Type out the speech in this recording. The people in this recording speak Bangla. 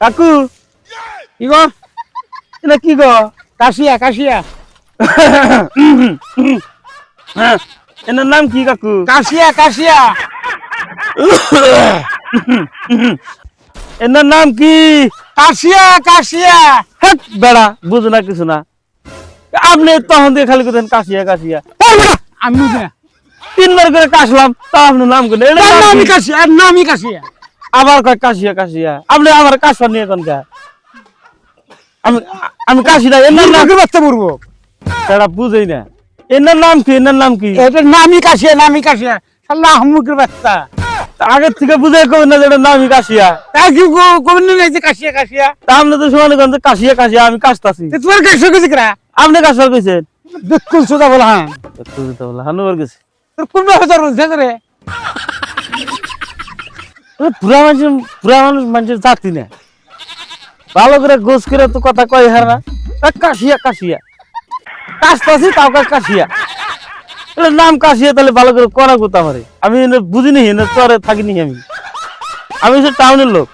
কাকু কি গো? এটা কি গো? কাশিয়া কাশিয়া এনার নাম কি কাকু? কাশিয়া কাশিয়া এনার নাম কি? কাশিয়া কাশিয়া। হেট বেড়া বুঝো না কিছু না। আপনি তখন দিয়ে খালি করতেন কাশিয়া কাশিয়া। এই বেটা, আমি বুঝি না। তিনবার করে কাশলাম তা আপনি নাম করলেন। এটার তার নাম নামই কি? কাশিয়া, আর নামই কাশিয়া। আবার কয় কাশিয়া কাশিয়া। আপনি আমার কাশবা নিয়ে কোন কা? আমি আমি কাশি না। এনার নাম মুরগির বাচ্চা মরবো। বেড়া বুঝেই না। এনার নাম কি? এনার নাম কি? এটার নামই কাশিয়া, নামই কাশিয়া। শালা মুরগির বাচ্চা। আগের থেকে বুঝে কবেন না যে এটার নামই কাশিয়া। তাই কি কোন নাই যে কাশিয়া কাশিয়া? তা আপনি তো সমানে কোন যে কাশিয়া কাশিয়া আমি কাশতাছি। তোমার কাশিয়া গেছে কিরা? আপনি কাশবার কইছেন? বিলকুল সোজা বলা হ্যাঁ। একটু দিতে বলে হানুবার গেছে। তোর কোন হাজার বলছে রে? পুরা মানুষ মানুষের জাতি না। ভালো করে গোস করে তো কথা কয় হার না। কাশিয়া কাশিয়া কাশতাছি তাও কয় কাশিয়া। এটার নাম কাশিয়া তাহলে ভালো করে করা কথা আমারে। আমি বুঝিনি চরে থাকিনি আমি। আমি হচ্ছে টাউনের লোক।